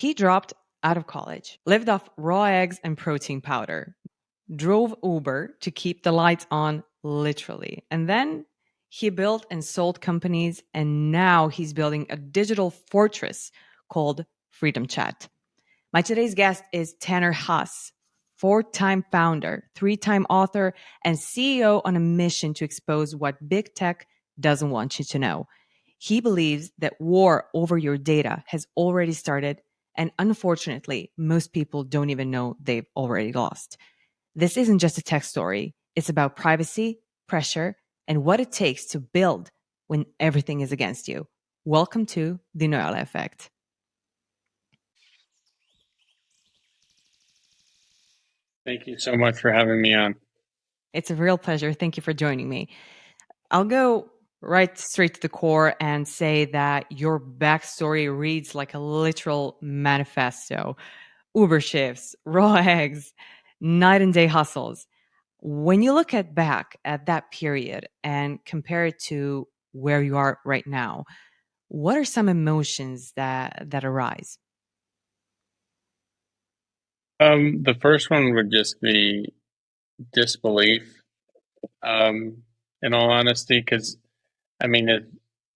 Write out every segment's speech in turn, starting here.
He dropped out of college, lived off raw eggs and protein powder, drove Uber to keep the lights on, literally. And then he built and sold companies, and now he's building a digital fortress called Freedom Chat. My today's guest is Tanner Haas, four-time founder, three-time author, and CEO on a mission to expose what big tech doesn't want you to know. He believes that war over your data has already started, and unfortunately, most people don't even know they've already lost. This isn't just a tech story. It's about privacy, pressure, and what it takes to build when everything is against you. Welcome to the Noelle Effect. Thank you so much for having me on. It's a real pleasure. Thank you for joining me. I'll go right straight to the core and say that your backstory reads like a literal manifesto. Uber shifts, raw eggs, night and day hustles. When you look back at that period and compare it to where you are right now, what are some emotions that arise? The first one would just be disbelief, in all honesty, because I mean,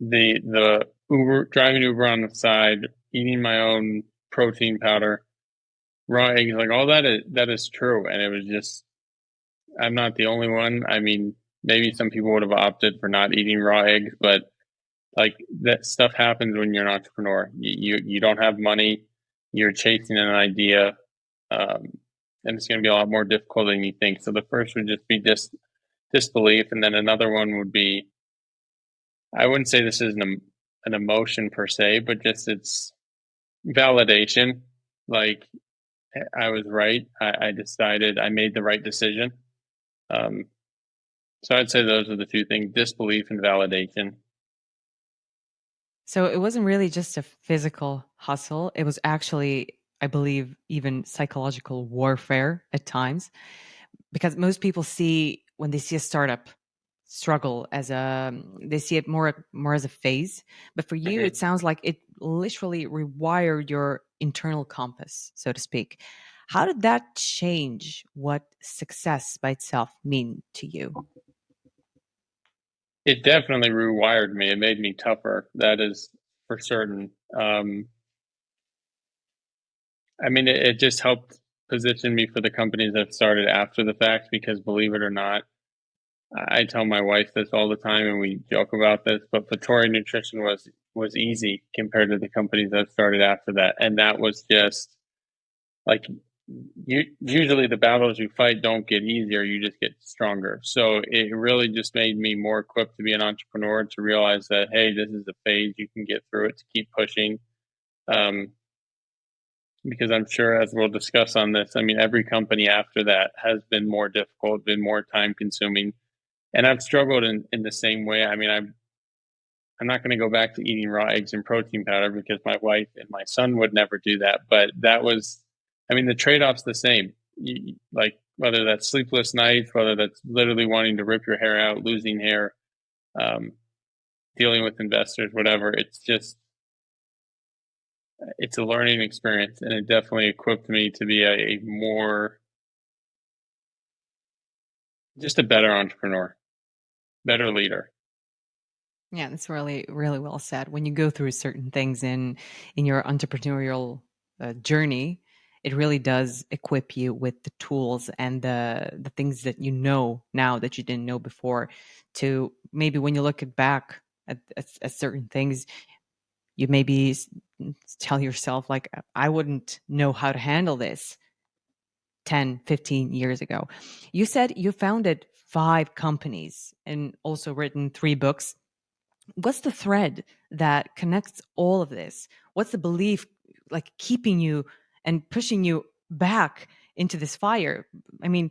the Uber driving Uber on the side, eating my own protein powder, raw eggs, like all that is true, and it was just I'm not the only one. I mean, maybe some people would have opted for not eating raw eggs, but like that stuff happens when you're an entrepreneur. You don't have money, you're chasing an idea. Um, and it's going to be a lot more difficult than you think. So the first would just be disbelief, and then another one would be I wouldn't say this is an emotion per se, but just it's validation. Like I was right. I decided I made the right decision. Um, so I'd say those are the two things: disbelief and validation. So it wasn't really just a physical hustle. It was actually, I believe, even psychological warfare at times, because most people see when they see a startup struggle as they see it more as a phase. But for you, it Mhm. sounds like it literally rewired your internal compass, so to speak. How did that change what success by itself mean to you? It definitely rewired me. It made me tougher. That is for certain. I mean, it just helped position me for the companies that started after the fact because believe it or not, I tell my wife this all the time and we joke about this, but Vittoria Nutrition was easy compared to the companies that started after that. And that was just like usually the battles you fight don't get easier, you just get stronger. So it really just made me more equipped to be an entrepreneur, to realize that hey, this is a phase, you can get through it, to keep pushing. Um, because I'm sure, as we'll discuss on this, I mean, every company after that has been more difficult, been more time consuming, and I've struggled in the same way. I mean, I'm not going to go back to eating raw eggs and protein powder because my wife and my son would never do that. But that was, I mean, the trade off's the same. Like whether that's sleepless nights, whether that's literally wanting to rip your hair out, losing hair, um, dealing with investors, whatever. It's just it's a learning experience, and it definitely equipped me to be a more just a better entrepreneur, better leader. Yeah, that's really, really well said. When you go through certain things in your entrepreneurial journey, it really does equip you with the tools and the things that you know now that you didn't know before. To maybe when you look back at certain things, you maybe tell yourself like, I wouldn't know how to handle this 10, 15 years ago. You said you founded 5 companies and also written 3 books. What's the thread that connects all of this? What's the belief like keeping you and pushing you back into this fire? I mean,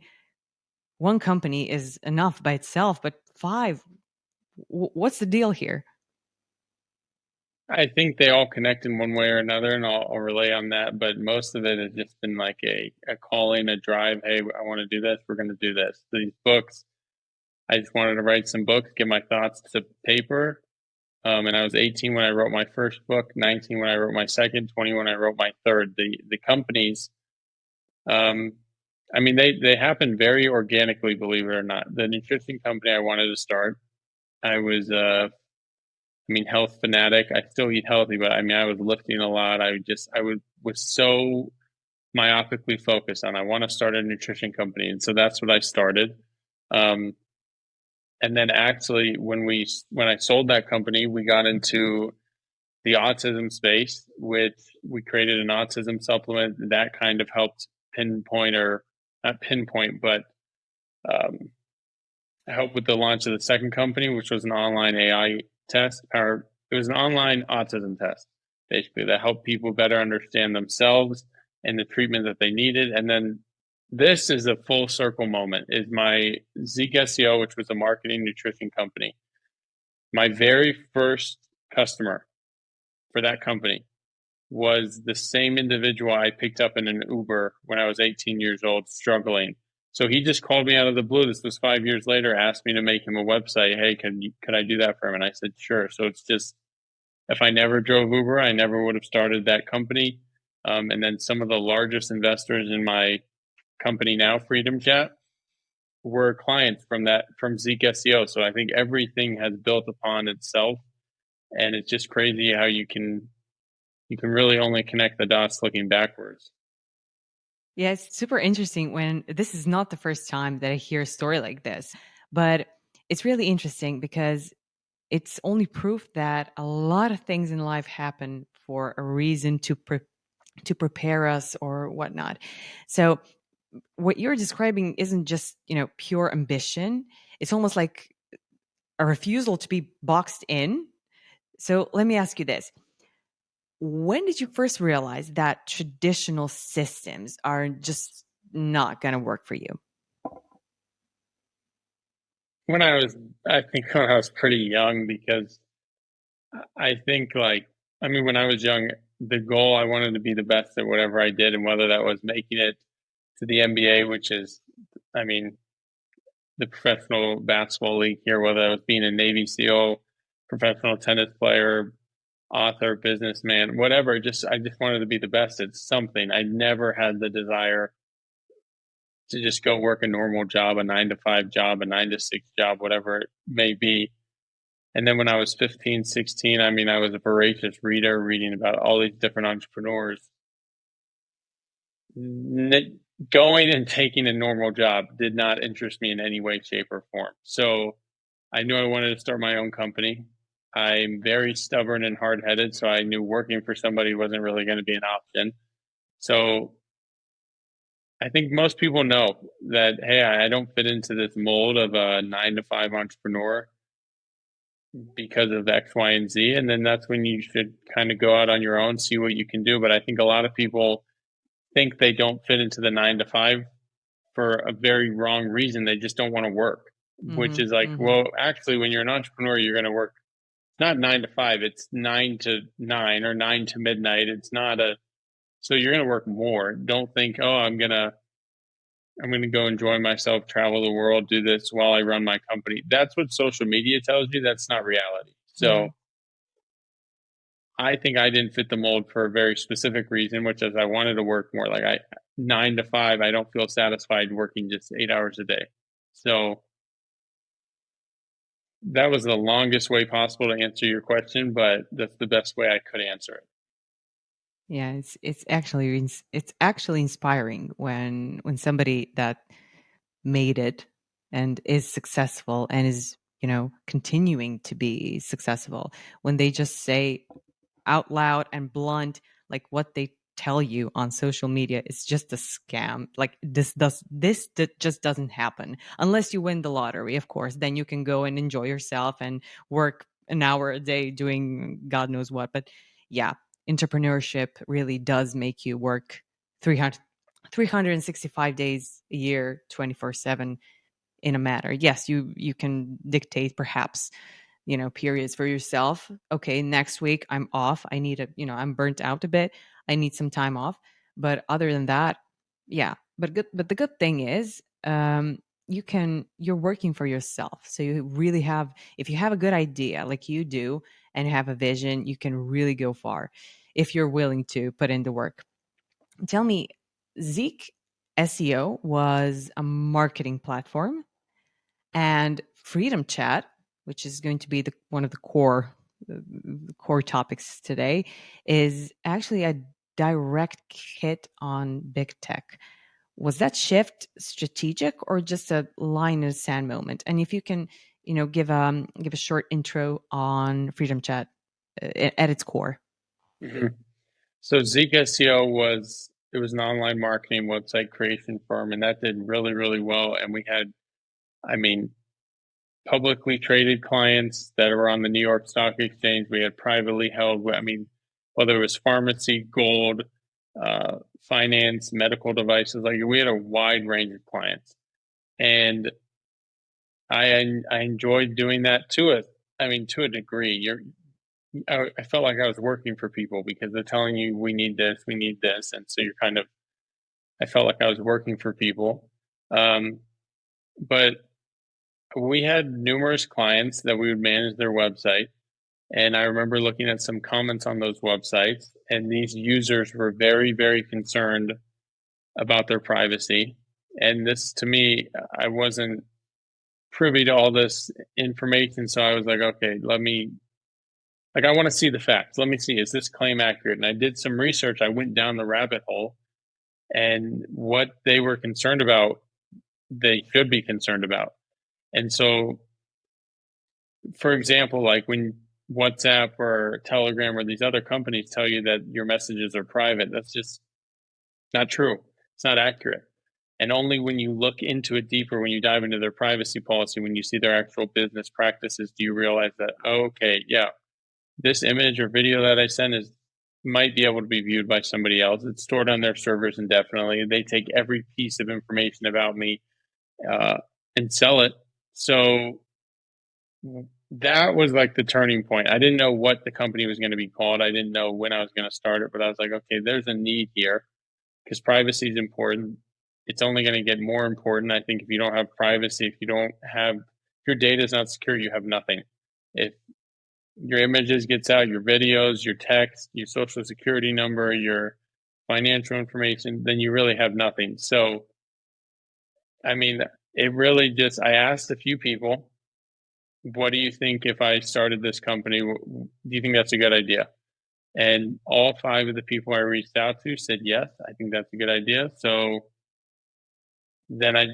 one company is enough by itself, but 5, what's the deal here? I think they all connect in one way or another, and I'll relay on that. But most of it has just been like a calling, a drive. Hey, I want to do this. We're going to do this. These books, I just wanted to write some books, get my thoughts to paper. And I was 18 when I wrote my first book, 19 when I wrote my second, 20 when I wrote my third. The companies, um, I mean, they happen very organically, believe it or not. The nutrition company I wanted to start, I was, I mean, health fanatic. I still eat healthy, but I mean, I was lifting a lot. Was so myopically focused on I want to start a nutrition company, and so that's what I started. Um, and then actually, when I sold that company, we got into the autism space, which we created an autism supplement that kind of helped pinpoint or not pinpoint, but um, help with the launch of the second company, which was an online AI test. Or it was an online autism test, basically, that helped people better understand themselves and the treatment that they needed. And then this is a full circle moment. Is my Zeke SEO, which was a marketing nutrition company. My very first customer for that company was the same individual I picked up in an Uber when I was 18 years old, struggling. So he just called me out of the blue. This was 5 years later, asked me to make him a website. Hey, could I do that for him? And I said, sure. So it's just, if I never drove Uber, I never would have started that company. And then some of the largest investors in my company now, Freedom Chat, were clients from Zeke SEO. So I think everything has built upon itself, and it's just crazy how you can really only connect the dots looking backwards. Yeah, it's super interesting when this is not the first time that I hear a story like this, but it's really interesting because it's only proof that a lot of things in life happen for a reason to prepare us or whatnot. So what you're describing isn't just, pure ambition. It's almost like a refusal to be boxed in. So let me ask you this. When did you first realize that traditional systems are just not going to work for you? When I was, I think when I was pretty young, because I think like, I mean, when I was young, the goal I wanted to be the best at whatever I did, and whether that was making it to the NBA, which is, I mean, the professional basketball league here, whether I was being a Navy SEAL, professional tennis player, author, businessman, whatever. Just I just wanted to be the best at something. I never had the desire to just go work a normal job, a 9 to 5 job, a 9 to 6 job, whatever it may be. And then when I was 15, 16, I mean, I was a voracious reader, reading about all these different entrepreneurs. Going and taking a normal job did not interest me in any way, shape, or form. So I knew I wanted to start my own company. I'm very stubborn and hard headed, so I knew working for somebody wasn't really going to be an option. So I think most people know that, hey, I don't fit into this mold of a 9 to 5 entrepreneur because of X, Y, and Z. And then that's when you should kind of go out on your own, see what you can do. But I think a lot of people think they don't fit into the 9 to 5 for a very wrong reason. They just don't want to work, which Mhm, is like, mhm. well, actually, when you're an entrepreneur, you're going to work not 9 to 5, it's 9 to 9 or 9 to midnight. It's not a, so you're going to work more. Don't think, oh, I'm going to go enjoy myself, travel the world, do this while I run my company. That's what social media tells you. That's not reality. Yeah. So I think I didn't fit the mold for a very specific reason, which is I wanted to work more. Like I 9 to 5, I don't feel satisfied working just 8 hours a day. So that was the longest way possible to answer your question, but that's the best way I could answer it. Yeah, it's actually inspiring when somebody that made it and is successful and is, continuing to be successful, when they just say out loud and blunt, like what they tell you on social media is just a scam. Like just doesn't happen unless you win the lottery, of course. Then you can go and enjoy yourself and work an hour a day doing God knows what. But yeah, entrepreneurship really does make you work 300, 365 days a year, 24/7 in a matter. Yes, you can dictate perhaps, periods for yourself. Okay, next week I'm off. I need I'm burnt out a bit. I need some time off. But other than that, yeah. But the good thing is, you're working for yourself. So you really have, if you have a good idea like you do, and have a vision, you can really go far if you're willing to put in the work. Tell me, Zeek SEO was a marketing platform, and Freedom Chat, which is going to be one of the core topics today, is actually a direct hit on big tech. Was that shift strategic or just a line in the sand moment? And if you can, give a short intro on Freedom Chat at its core. Mhm. So Zeek SEO was an online marketing website creation firm, and that did really, really well. And we had, I mean, publicly traded clients that were on the New York Stock Exchange. We had privately held, I mean, whether it was pharmacy, gold, finance, medical devices, like we had a wide range of clients. And I enjoyed doing that to a degree. I felt like I was working for people because they're telling you we need this, and so you're kind of. I felt like I was working for people, um, but we had numerous clients that we would manage their website, and I remember looking at some comments on those websites, and these users were very, very concerned about their privacy. And this, to me, I wasn't privy to all this information, so I was like, okay, I want to see the facts. Let me see, is this claim accurate? And I did some research. I went down the rabbit hole, and what they were concerned about, they should be concerned about. And so, for example, like when WhatsApp or Telegram or these other companies tell you that your messages are private, that's just not true. It's not accurate. And only when you look into it deeper, when you dive into their privacy policy, when you see their actual business practices, do you realize that, oh, okay, yeah, this image or video that I send is might be able to be viewed by somebody else. It's stored on their servers indefinitely. They take every piece of information about me uh, and sell it. So that was like the turning point. I didn't know what the company was going to be called. I didn't know when I was going to start it, but I was like, okay, there's a need here because privacy is important. It's only going to get more important. I think if you don't have privacy, if your data is not secure, you have nothing. If your images gets out, your videos, your text, your social security number, your financial information, then you really have nothing. So, I mean, it really just, I asked a few people, what do you think if I started this company? Do you think that's a good idea? And all five of the people I reached out to said, yes, I think that's a good idea. So then I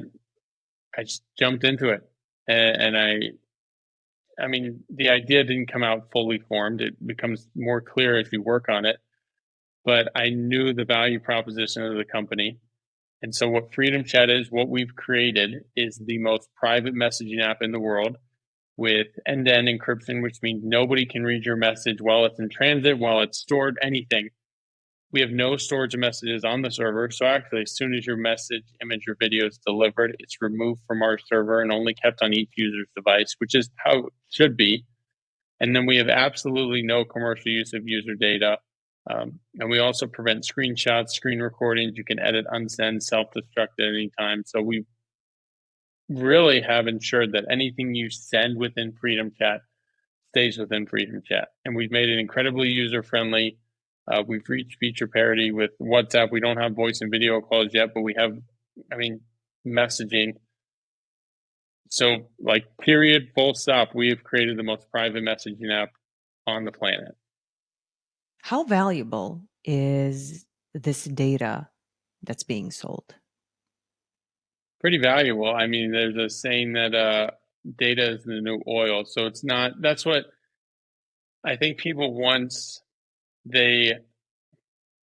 just jumped into it. And I mean, the idea didn't come out fully formed. It becomes more clear as you work on it. But I knew the value proposition of the company. And so, what Freedom Chat is, what we've created, is the most private messaging app in the world with end to end encryption, which means nobody can read your message while it's in transit, while it's stored, anything. We have no storage of messages on the server. So, actually, as soon as your message, image, or video is delivered, it's removed from our server and only kept on each user's device, which is how it should be. And then we have absolutely no commercial use of user data. And we also prevent screenshots, screen recordings. You can edit, unsend, self-destruct at any time. So we really have ensured that anything you send within Freedom Chat stays within Freedom Chat. And we've made it incredibly user-friendly. We've reached feature parity with WhatsApp. We don't have voice and video calls yet, but we have, messaging. So, like, period, full stop, we have created the most private messaging app on the planet. How valuable is this data that's being sold? Pretty valuable. I mean, there's a saying that data is the new oil. So it's not, that's what I think people once they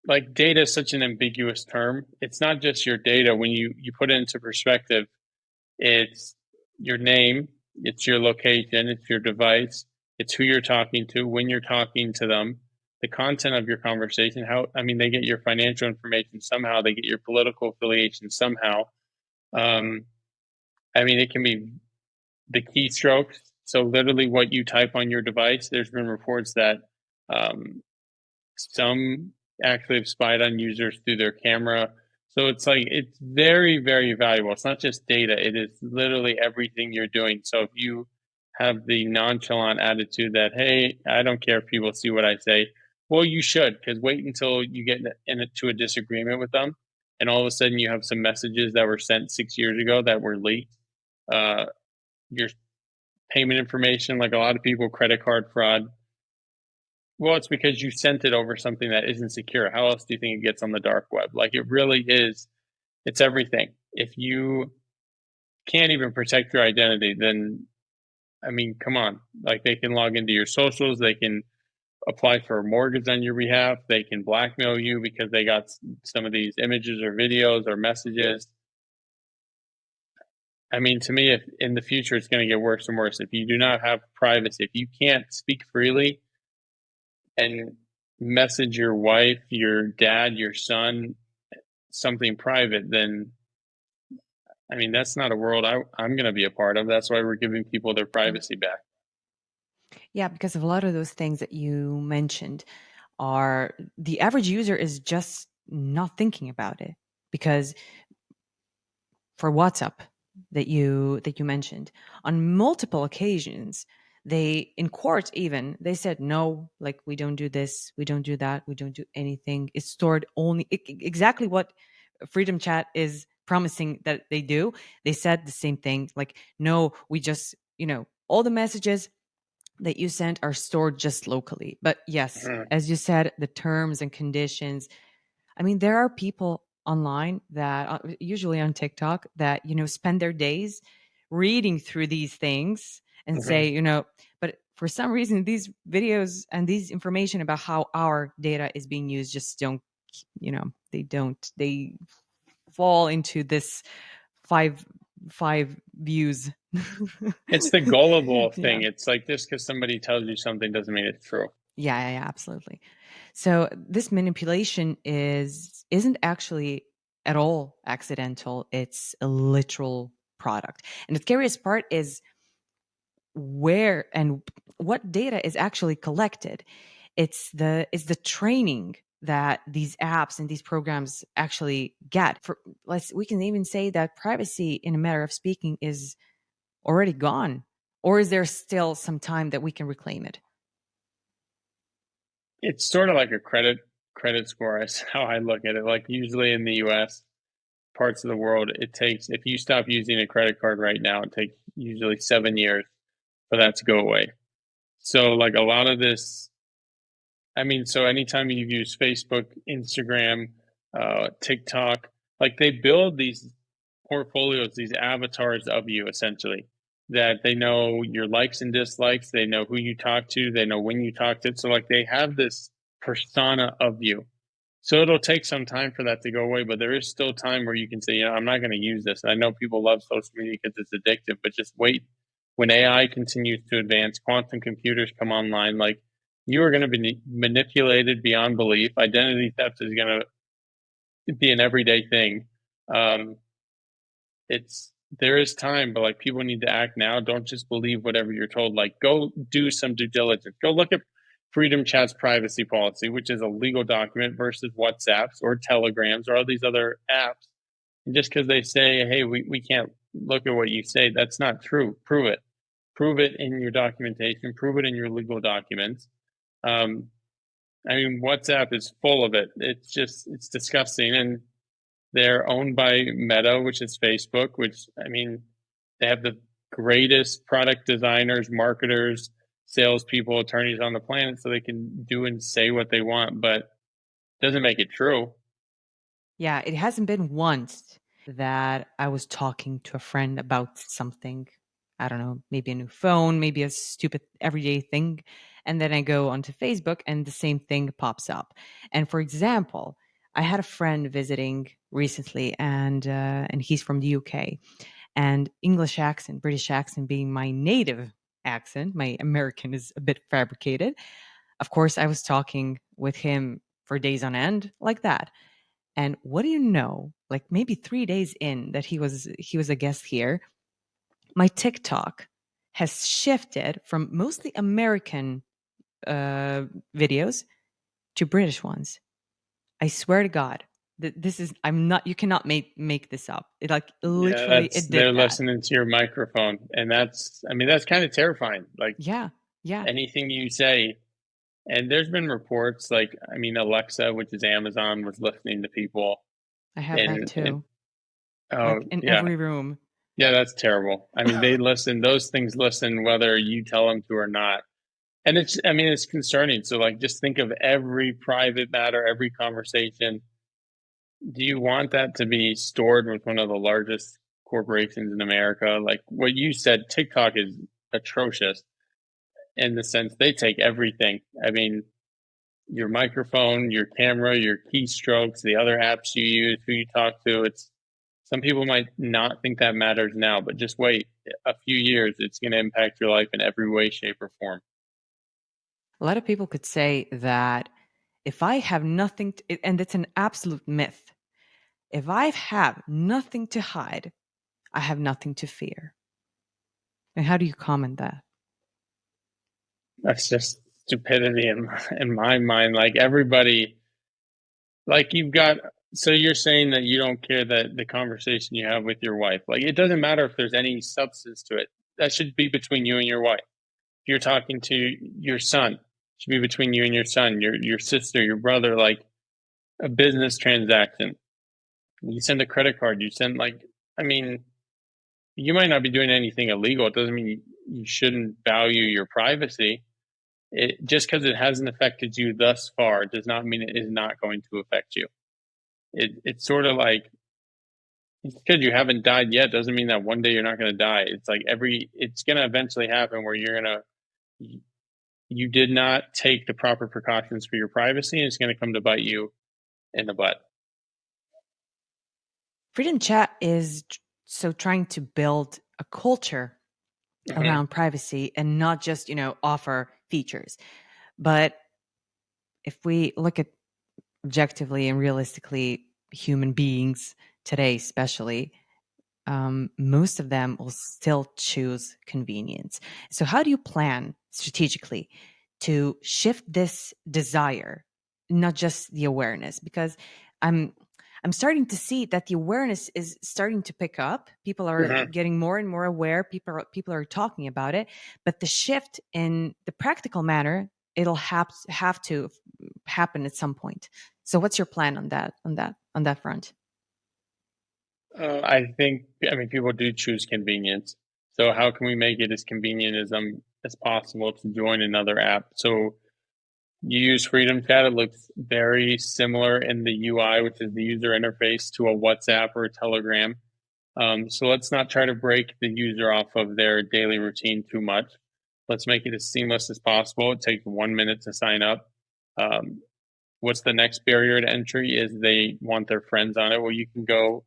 like data is such an ambiguous term. It's not just your data. When you put it into perspective, it's your name, it's your location, it's your device, it's who you're talking to, when you're talking to them, the content of your conversation, they get your financial information somehow, they get your political affiliation somehow. Um, it can be the keystrokes. So literally what you type on your device, there's been reports that some actually have spied on users through their camera. So it's very, very valuable. It's not just data, it is literally everything you're doing. So if you have the nonchalant attitude that, hey, I don't care if people see what I say. Well, you should, because wait until you get into a disagreement with them, and all of a sudden you have some messages that were sent 6 years ago that were leaked. Uh, your payment information, like a lot of people, credit card fraud. Well, it's because you sent it over something that isn't secure. How else do you think it gets on the dark web? Like it really is, it's everything. If you can't even protect your identity, then I mean, come on. Like they can log into your socials, they can apply for a mortgage on your behalf, they can blackmail you because they got some of these images or videos or messages. I mean, to me, if in the future it's going to get worse and worse. If you do not have privacy, if you can't speak freely and message your wife, your dad, your son something private, then I mean, that's not a world I'm going to be a part of. That's why we're giving people their Mm. privacy back. Yeah, because of a lot of those things that you mentioned are the average user is just not thinking about it because for WhatsApp that you mentioned on multiple occasions they in court even they said no, like we don't do this, we don't do that, we don't do anything. It's stored only exactly what Freedom Chat is promising that they do. They said the same thing, like no, we just all the messages that you sent are stored just locally. But yes, Mhm. as you said, the terms and conditions, I mean, there are people online that usually on TikTok that, spend their days reading through these things and say, Mhm. but for some reason, these videos and these information about how our data is being used just don't, they fall into this five, five views. It's the gullible Yeah. thing. It's like just because somebody tells you something doesn't mean it's true. Yeah, absolutely. So this manipulation isn't actually at all accidental. It's a literal product. And the scariest part is where and what data is actually collected. It's the training that these apps and these programs actually get. For we can even say that privacy in a matter of speaking is already gone. Or is there still some time that we can reclaim it? It's sort of like a credit score is how I look at it. Like usually in the US, parts of the world, it takes if you stop using a credit card right now, it takes usually 7 years for that to go away. So like a lot of this, I mean, so anytime you use Facebook, Instagram, TikTok, like they build these portfolios, these avatars of you essentially, that they know your likes and dislikes, they know who you talk to, they know when you talk to. So like they have this persona of you. So it'll take some time for that to go away, but there is still time where you can say, I'm not going to use this. And I know people love social media because it's addictive, but just wait. When AI continues to advance, quantum computers come online, like you are going to be manipulated beyond belief. Identity theft is going to be an everyday thing. Um, it's there is time, but like people need to act now. Don't just believe whatever you're told. Like go do some due diligence. Go look at Freedom Chat's privacy policy, which is a legal document versus WhatsApps or Telegrams or all these other apps. And just because they say, hey, we can't look at what you say, that's not true. Prove it. Prove it in your documentation, prove it in your legal documents. Um, I mean, WhatsApp is full of it. It's disgusting. And they're owned by Meta, which is Facebook, which, I mean, they have the greatest product designers, marketers, salespeople, attorneys on the planet, so they can do and say what they want, but it doesn't make it true. Yeah, it hasn't been once that I was talking to a friend about something. I don't know, maybe a new phone, maybe a stupid everyday thing. And then I go onto Facebook and the same thing pops up. And for example, I had a friend visiting recently and he's from the UK. And English accent, British accent being my native accent, my American is a bit fabricated. Of course, I was talking with him for days on end like that. And what do you know? Like maybe 3 days in that he was a guest here, my TikTok has shifted from mostly American uh, videos to British ones. I swear to God. This is I'm not you cannot make this up. It, like, Yeah, literally, that's it did they're that. listening to your microphone, and that's I mean, that's kinda terrifying, like, Yeah, yeah, anything you say and there's been reports, like, I mean, Alexa, which is Amazon, was listening to people, I have that and too, oh, like, in yeah. every room. Yeah, that's terrible. I mean, they listen those things listen whether you tell them to or not, and it's I mean, it's concerning, so, like, just think of every private matter, every conversation. Do you want that to be stored with one of the largest corporations in America? Like what you said, TikTok is atrocious in the sense they take everything. I mean, your microphone, your camera, your keystrokes, the other apps you use, who you talk to. It's some people might not think that matters now, but just wait a few years. It's going to impact your life in every way, shape, or form. A lot of people could say that if I have nothing to, and it's an absolute myth. If I have nothing to hide, I have nothing to fear. And how do you comment that? That's just stupidity in my mind. Like everybody, like you've got so you're saying that you don't care that the conversation you have with your wife, like it doesn't matter if there's any substance to it. That should be between you and your wife. If you're talking to your son, it should be between you and your son, your sister, your brother, like a business transaction. You send a credit card, you send like I mean, you might not be doing anything illegal. It doesn't mean you shouldn't value your privacy. It just because it hasn't affected you thus far does not mean it is not going to affect you. It's sort of like just because you haven't died yet doesn't mean that one day you're not going to die. It's like it's going to eventually happen where you're going to, you did not take the proper precautions for your privacy and it's going to come to bite you in the butt. Freedom Chat is so trying to build a culture Hmm. around privacy and not just, offer features. But if we look at objectively and realistically, human beings today, especially, most of them will still choose convenience. So, how do you plan strategically to shift this desire, not just the awareness? Because I'm I'm starting to see that the awareness is starting to pick up. People are Hmm. getting more and more aware. People are talking about it, but the shift in the practical manner, it'll have to happen at some point. So, what's your plan on that front? I think, I mean, people do choose convenience. So how can we make it as convenient as possible to join another app? So you use Freedom Chat. It looks very similar in the UI, which is the user interface to a WhatsApp or a Telegram. So let's not try to break the user off of their daily routine too much. Let's make it as seamless as possible. It takes 1 minute to sign up. Um, what's the next barrier to entry is they want their friends on it. Well, you can go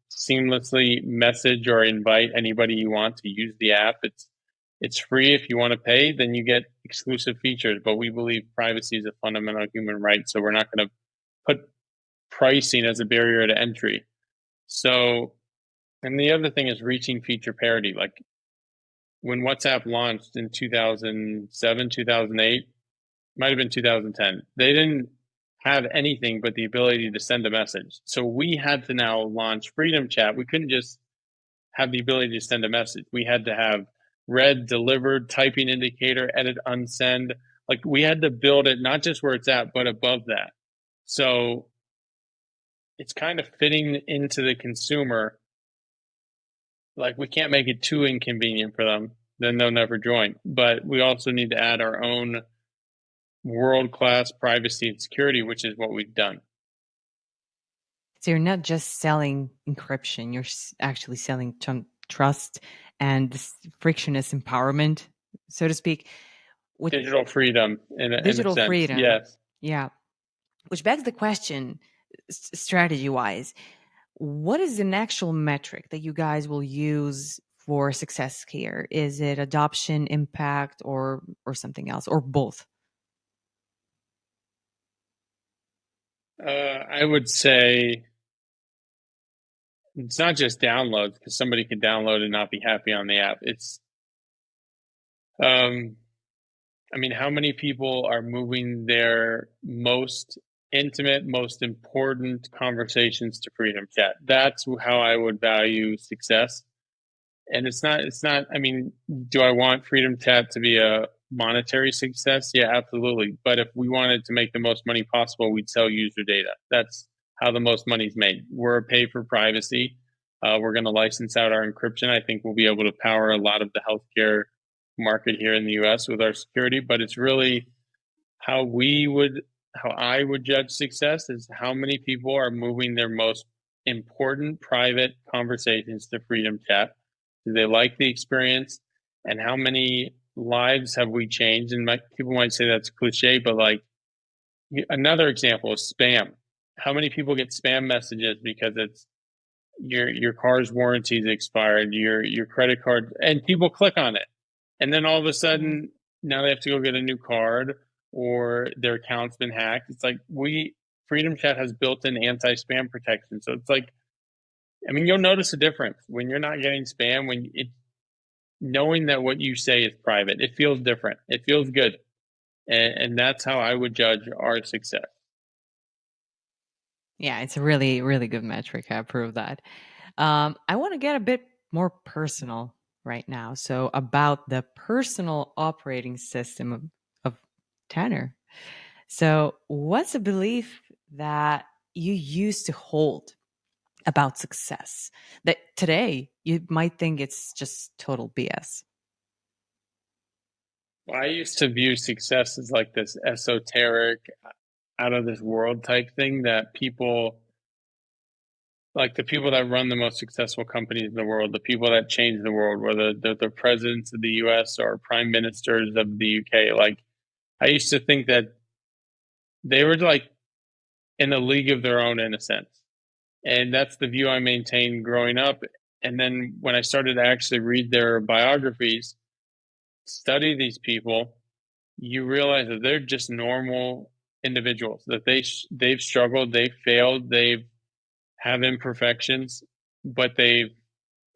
seamlessly message or invite anybody you want to use the app. It's free. If you want to pay, then you get exclusive features. But we believe privacy is a fundamental human right, so we're not going to put pricing as a barrier to entry. So, and the other thing is reaching feature parity. Like when WhatsApp launched in 2007, 2008, might have been 2010. They didn't have anything but the ability to send a message. So we had to now launch Freedom Chat. We couldn't just have the ability to send a message. We had to have read, delivered, typing indicator, edit, unsend. Like we had to build it not just where it's at, but above that. So it's kind of fitting into the consumer. Like we can't make it too inconvenient for them, then they'll never join. But we also need to add our own world class privacy and security, which is what we've done. So you're not just selling encryption, you're actually selling trust and this frictionless empowerment, so to speak, with Digital freedom in a digital sense. freedom. Yes. Yeah. Which begs the question, strategy wise, what is an actual metric that you guys will use for success here? Is it adoption, impact, or something else, or both? I would say it's not just downloads because somebody could download and not be happy on the app. Um, I mean, how many people are moving their most intimate, most important conversations to freedom chat. That's how I would value success. And it's not, I mean, do I want freedom chat to be a monetary success? Yeah, absolutely. But if we wanted to make the most money possible, we'd sell user data. That's how the most money's made. We're pay for privacy. We're going to license out our encryption. I think we'll be able to power a lot of the healthcare market here in the US with our security, but it's really how we would how I would judge success is how many people are moving their most important private conversations to freedom chat. Do they like the experience? And how many lives have we changed? And people might say that's cliche, but like another example is spam. How many people get spam messages because it's your car's warranty is expired, your credit card, and people click on it, and then all of a Mhm. sudden now they have to go get a new card or their account's been hacked. It's like we Freedom Chat has built-in anti-spam protection, so it's like I mean you'll notice a difference when you're not getting spam when it knowing that what you say is private. It feels different. It feels good, and that's how I would judge our success. Yeah, it's a really, really good metric. I approve that. I want to get a bit more personal right now. So, about the personal operating system of Tanner. So, what's a belief that you used to hold about success that today you might think it's just total BS? Well, I used to view success as like this esoteric, out of this world type thing that people like the people that run the most successful companies in the world, the people that change the world, whether they're the presidents of the US or prime ministers of the UK. Like I used to think that they were like in a league of their own in a sense. And that's the view I maintained growing up. And then when I started to actually read their biographies, study these people, you realize that they're just normal individuals, that they've struggled, they've failed, they've have imperfections, but they've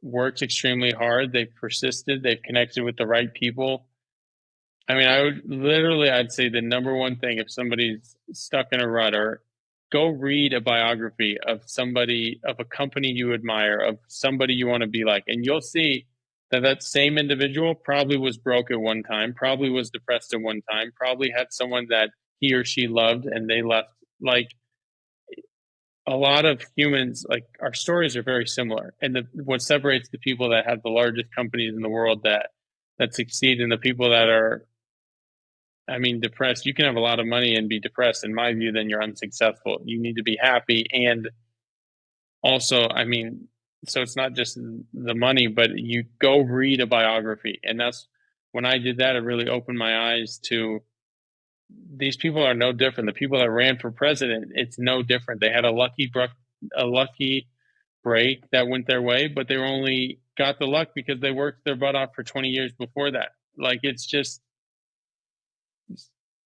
worked extremely hard. They've persisted. They've connected with the right people. I mean, I would literally, I'd say the number one thing if somebody's stuck in a rut or go read a biography of somebody, of a company you admire, of somebody you want to be like, and you'll see that that same individual probably was broke at one time, probably was depressed at one time, probably had someone that he or she loved and they left. Like a lot of humans, like our stories are very similar, and what separates the people that have the largest companies in the world that succeed and the people that are, I mean, depressed. You can have a lot of money and be depressed. In my view, then you're unsuccessful. You need to be happy, and also, I mean, so it's not just the money, but you go read a biography, and that's when I did that. It really opened my eyes to these people are no different. The people that ran for president, it's no different. They had a lucky break that went their way, but they only got the luck because they worked their butt off for 20 years before that. Like it's just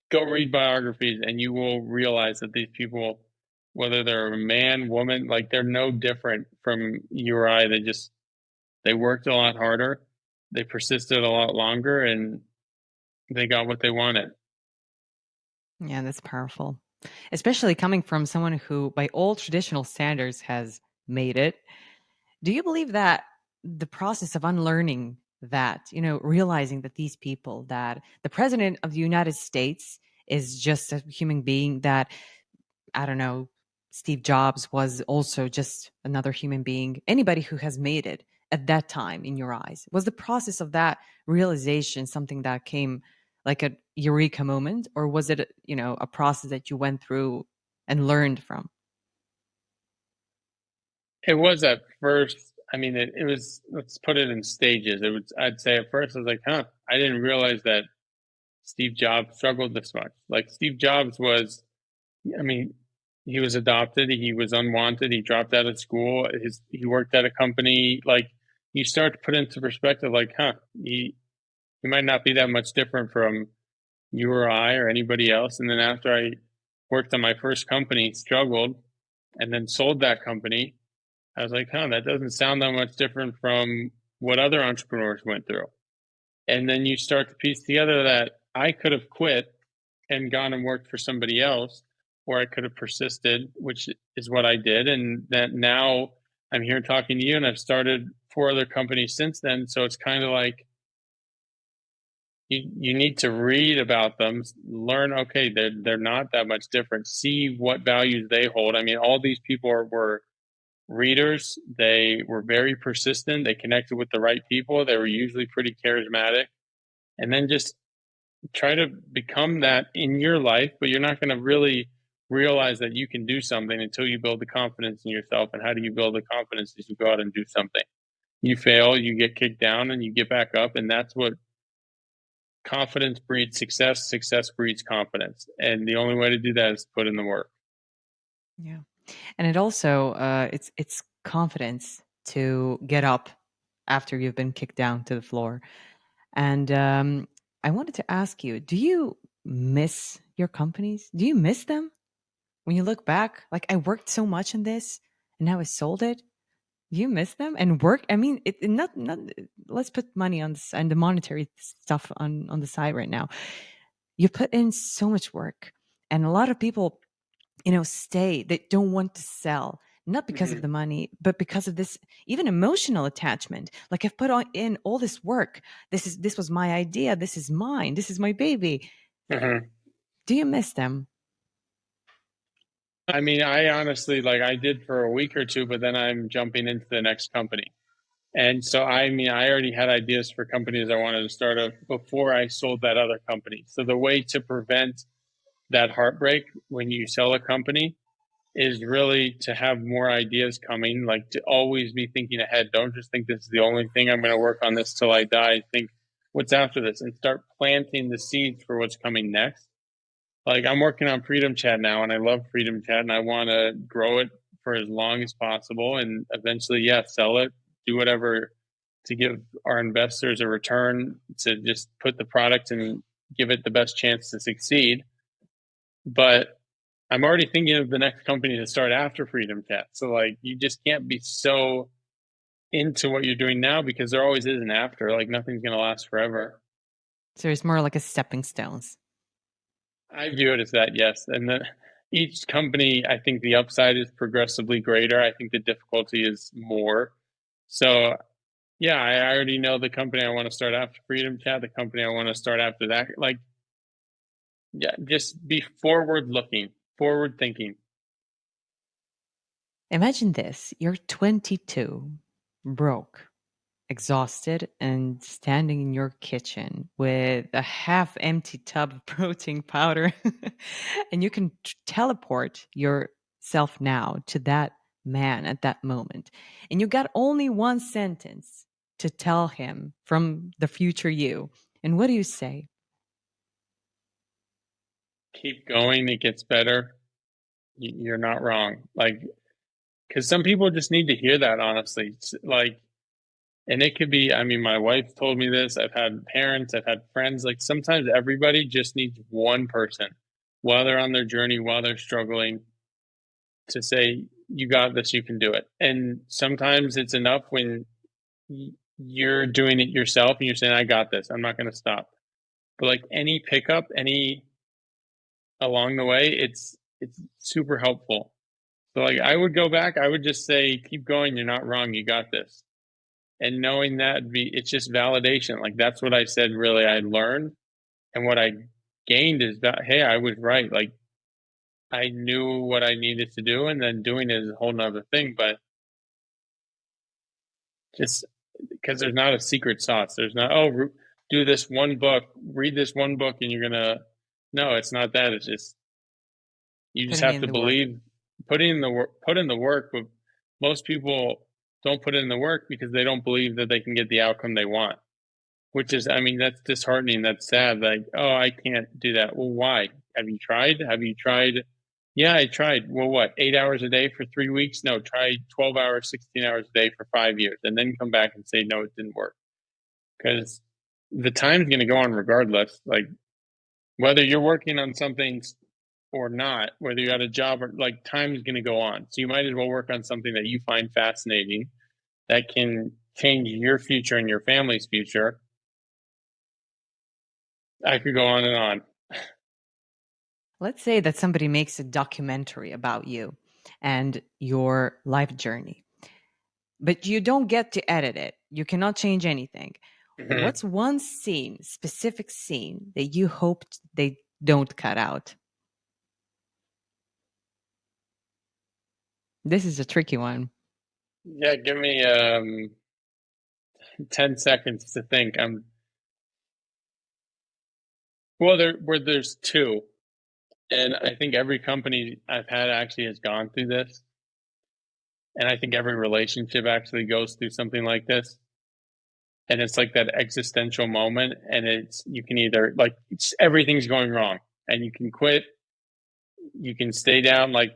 go read biographies and you will realize that these people, whether they're a man, woman, like they're no different from you or I. They worked a lot harder, they persisted a lot longer, and they got what they wanted. Yeah, that's powerful. Especially coming from someone who, by all traditional standards, has made it. Do you believe that the process of unlearning that, realizing that these people, that the president of the United States is just a human being, that, I don't know, Steve Jobs was also just another human being, anybody who has made it at that time in your eyes, was the process of that realization something that came like a eureka moment, or was it, a process that you went through and learned from? It was at first, I mean, it was, let's put it in stages. It was, I'd say at first I was like, huh, I didn't realize that Steve Jobs struggled this much. Like Steve Jobs was, I mean, he was adopted, he was unwanted, he dropped out of school, he worked at a company. Like you start to put into perspective, like, huh, he might not be that much different from you or I or anybody else. And then after I worked on my first company, struggled, and then sold that company, I was like, huh, that doesn't sound that much different from what other entrepreneurs went through. And then you start to piece together that I could have quit and gone and worked for somebody else, or I could have persisted, which is what I did. And that now I'm here talking to you, and I've started 4 other companies since then. So it's kind of like you need to read about them, learn, okay, they're not that much different, see what values they hold. I mean, all these people were readers. They were very persistent. They connected with the right people. They were usually pretty charismatic. And then just try to become that in your life, but you're not going to really realize that you can do something until you build the confidence in yourself. And how do you build the confidence? Is you go out and do something. You fail, you get kicked down, and you get back up. And that's what confidence breeds success. Success breeds confidence. And the only way to do that is to put in the work. Yeah. And it also it's confidence to get up after you've been kicked down to the floor. And I wanted to ask you, do you miss your companies? Do you miss them when you look back? Like, I worked so much in this and now I sold it. Do you miss them and work? I mean, not let's put money on this and the monetary stuff on the side right now. You put in so much work, and a lot of people, stay. They don't want to sell, not because of Hmm. the money, but because of this even emotional attachment. Like, I've put in all this work. This was my idea. This is mine. This is my baby. Hmm. Do you miss them? I mean, I honestly, like, I did for a week or two, but then I'm jumping into the next company. And so, I mean, I already had ideas for companies I wanted to start up before I sold that other company. So the way to prevent that heartbreak when you sell a company is really to have more ideas coming, like to always be thinking ahead. Don't just think this is the only thing I'm going to work on this till I die. Think what's after this and start planting the seeds for what's coming next. Like I'm working on Freedom Chat now and I love Freedom Chat and I want to grow it for as long as possible and eventually, yeah, sell it, do whatever to give our investors a return to just put the product and give it the best chance to succeed. But I'm already thinking of the next company to start after Freedom Chat. So like you just can't be so into what you're doing now because there always is an after. Like nothing's gonna last forever. So it's more like a stepping stones. I view it as that, yes. And then each company, I think the upside is progressively greater. I think the difficulty is more. So yeah, I already know the company I want to start after Freedom Chat, the company I want to start after that. Like, yeah, just be forward looking, forward thinking. Imagine this: you're 22, broke, exhausted, and standing in your kitchen with a half empty tub of protein powder. And you can teleport yourself now to that man at that moment. And you got only one sentence to tell him from the future you. And what do you say? Keep going, it gets better. You're not wrong. Like, because some people just need to hear that, honestly. Like, and it could be, I mean, my wife told me this. I've had parents, I've had friends. Like, sometimes everybody just needs one person while they're on their journey, while they're struggling, to say, you got this, you can do it. And sometimes it's enough when you're doing it yourself and you're saying, I got this, I'm not going to stop. But like any pickup, any along the way, it's super helpful. So like I would go back, I would just say, keep going, you're not wrong, you got this. And knowing that it's just validation. Like that's what I said really I learned. And what I gained is that hey, I was right. Like I knew what I needed to do, and then doing it is a whole nother thing. But just because there's not a secret sauce. There's not, oh, do this one book, read this one book, and you're gonna. No, it's not that. It's just you just Putting have in to the work. believe, putting in the work, put in the work. But most people don't put in the work because they don't believe that they can get the outcome they want. Which is, I mean, that's disheartening. That's sad. Like, oh, I can't do that. Well, why? Have you tried? Have you tried? Yeah, I tried. Well, what? 8 hours a day for 3 weeks? No, try 12 hours, 16 hours a day for 5 years, and then come back and say, no, it didn't work. Because the time's going to go on regardless. Like whether you're working on something or not, whether you got a job or like time's going to go on. So you might as well work on something that you find fascinating that can change your future and your family's future. I could go on and on. Let's say that somebody makes a documentary about you and your life journey, but you don't get to edit it. You cannot change anything. Mhm. What's one scene, specific scene, that you hoped they don't cut out? This is a tricky one. Yeah, give me 10 seconds to think. Well, there's two, and I think every company I've had actually has gone through this, and I think every relationship actually goes through something like this. And it's like that existential moment, and it's you can either like everything's going wrong, and you can quit, you can stay down. Like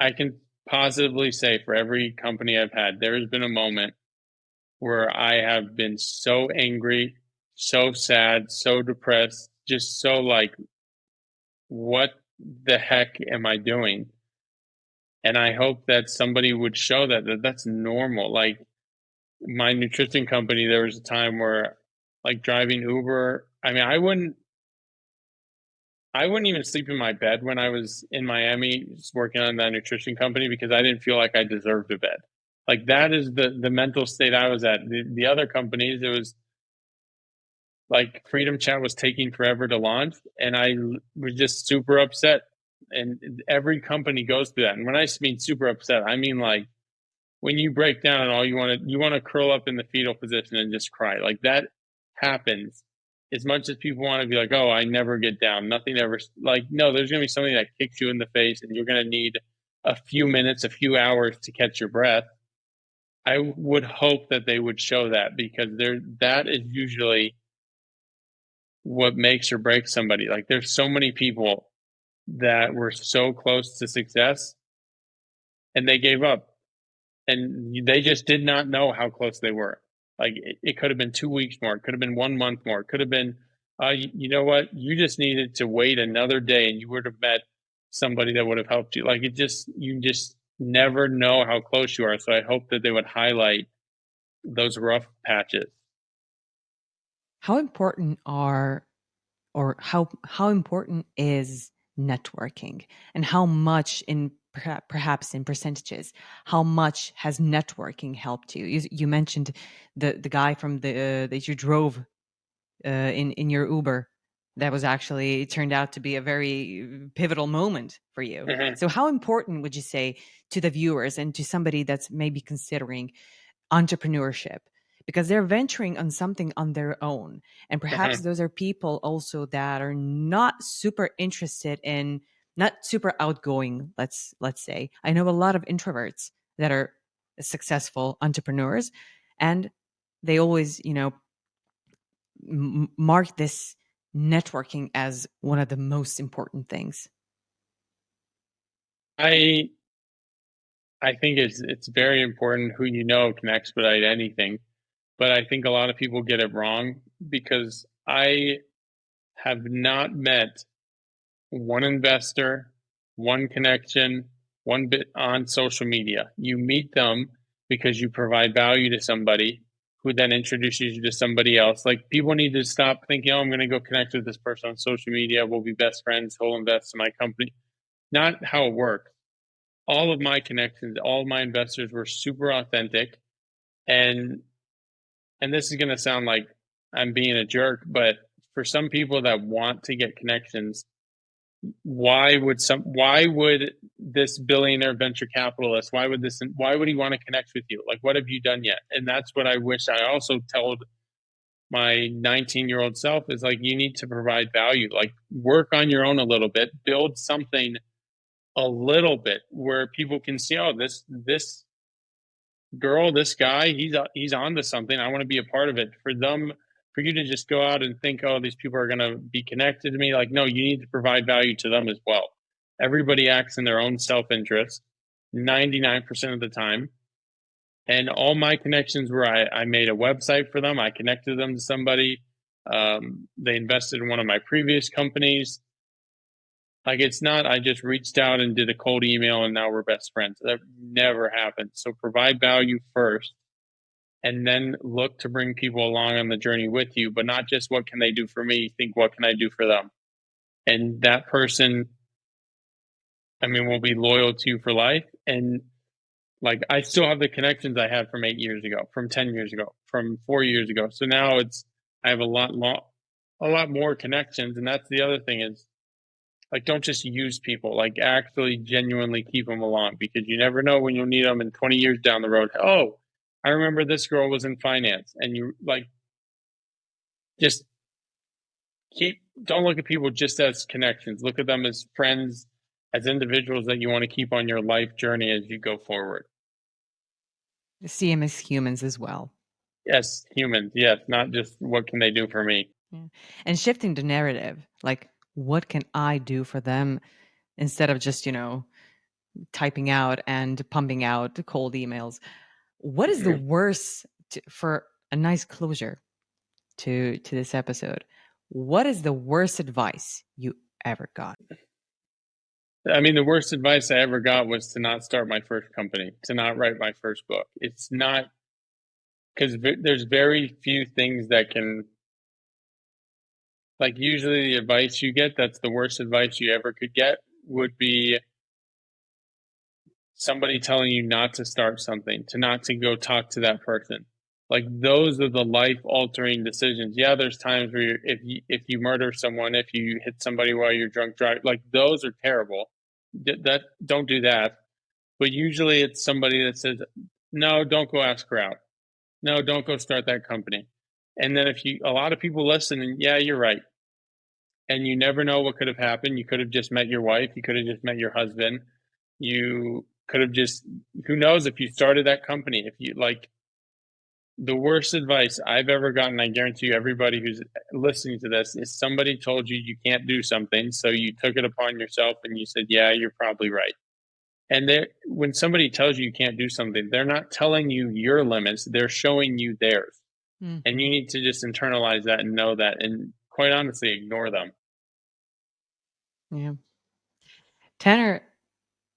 I can positively say for every company I've had, there has been a moment where I have been so angry, so sad, so depressed, just so like, what the heck am I doing? And I hope that somebody would show that that's normal. Like my nutrition company, there was a time where like driving Uber, I mean, I wouldn't even sleep in my bed when I was in Miami just working on that nutrition company because I didn't feel like I deserved a bed. Like that is the mental state I was at. The other companies, it was like Freedom Chat was taking forever to launch, and was just super upset. And every company goes through that. And when I mean super upset, I mean like when you break down and all you want to curl up in the fetal position and just cry. Like that happens. As much as people want to be like, "Oh, I never get down. Nothing ever." Like, no, there's going to be something that kicks you in the face, and you're going to need a few minutes, a few hours to catch your breath. I would hope that they would show that because that is usually what makes or breaks somebody. Like, there's so many people that were so close to success and they gave up and they just did not know how close they were. Like it could have been 2 weeks more, it could have been 1 month more, it could have been, you know what? You just needed to wait another day, and you would have met somebody that would have helped you. Like you just never know how close you are. So I hope that they would highlight those rough patches. How important are or how important is networking, and how much in perhaps in percentages, how much has networking helped you? You mentioned the guy from the that you drove in your Uber. That was actually, it turned out to be a very pivotal moment for you. Mhm, So how important would you say to the viewers and to somebody that's maybe considering entrepreneurship, because they're venturing on something on their own, and perhaps mhm. those are people also that are not super interested in, not super outgoing, let's say. I know a lot of introverts that are successful entrepreneurs, and they always, mark this networking as one of the most important things. I I think it's very important who you know can expedite anything, but I think a lot of people get it wrong because I have not met one investor, one connection, one bit on social media. You meet them because you provide value to somebody who then introduces you to somebody else. Like people need to stop thinking, oh, I'm going to go connect with this person on social media. We'll be best friends. He'll invest in my company. Not how it works. All of my connections, all of my investors were super authentic. And and this is going to sound like I'm being a jerk, but for some people that want to get connections, why would this billionaire venture capitalist, why would he want to connect with you? Like what have you done yet? And that's what I wish I also told my 19-year-old self is like you need to provide value. Like work on your own a little bit, build something a little bit where people can see, oh, this girl, this guy, he's onto something. I want to be a part of it. For you to just go out and think, oh, these people are going to be connected to me. Like, no, you need to provide value to them as well. Everybody acts in their own self interest 99% of the time. And all my connections were I made a website for them, I connected them to somebody. They invested in one of my previous companies. Like it's not I just reached out and did a cold email and now we're best friends. That never happened. So provide value first and then look to bring people along on the journey with you, but not just what can they do for me, think what can I do for them. and that person, I mean, will be loyal to you for life. And like, I still have the connections I had from 8 years ago, from 10 years ago, from 4 years ago. So now I have a lot more connections. And that's the other thing is, like, don't just use people, like, actually genuinely keep them along, because you never know when you'll need them in 20 years down the road. Oh, I remember this girl was in finance, and you like, just don't look at people just as connections. Look at them as friends, as individuals that you want to keep on your life journey as you go forward. See them as humans as well. Yes, humans. Yes, not just what can they do for me. Yeah. And shifting the narrative, like, what can I do for them instead of just, typing out and pumping out cold emails? What is the worst for a nice closure to this episode? What is the worst advice you ever got? I mean, the worst advice I ever got was to not start my first company, to not write my first book. It's not, because there's very few things that can, like, usually the advice you get that's the worst advice you ever could get would be somebody telling you not to start something, to not to go talk to that person. Like, those are the life altering decisions. Yeah, there's times where if you murder someone, if you hit somebody while you're drunk driving, like, those are terrible. That don't do that. But usually it's somebody that says, "No, don't go ask her out. No, don't go start that company." And then if you a lot of people listen and, yeah, you're right. And you never know what could have happened. You could have just met your wife, you could have just met your husband. You could have just, who knows, if you started that company, if you like, the worst advice I've ever gotten, I guarantee you everybody who's listening to this, is somebody told you you can't do something, so you took it upon yourself and you said, "Yeah, you're probably right." And when somebody tells you you can't do something, they're not telling you your limits, they're showing you theirs. And Hmm. you need to just internalize that and know that, and quite honestly, ignore them. Yeah. Tanner,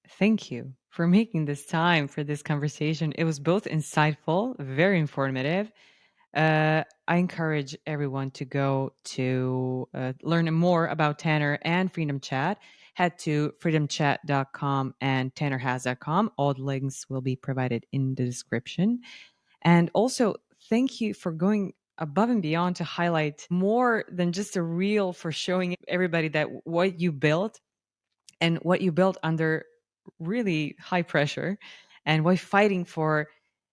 thank you for making this time for this conversation. It was both insightful, very informative. I encourage everyone to go to learn more about Tanner and Freedom Chat. Head to freedomchat.com and tannerhas.com. All the links will be provided in the description. And also, thank you for going above and beyond to highlight more than just a reel, for showing everybody that what you built and what you built under really high pressure, and why fighting for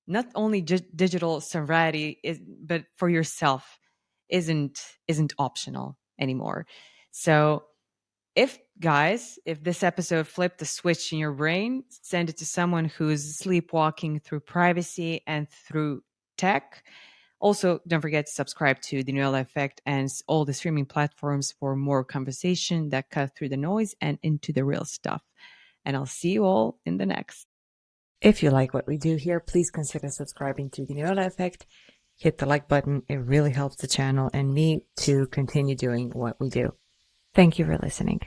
not only digital sovereignty but for yourself isn't optional anymore. So if this episode flipped the switch in your brain, send it to someone who's sleepwalking through privacy and through tech. Also, don't forget to subscribe to the Noelle Effect and all the streaming platforms for more conversation that cut through the noise and into the real stuff. And I'll see you all in the next. If you like what we do here, please consider subscribing to the Noelle Effect. Hit the like button. It really helps the channel and me to continue doing what we do. Thank you for listening.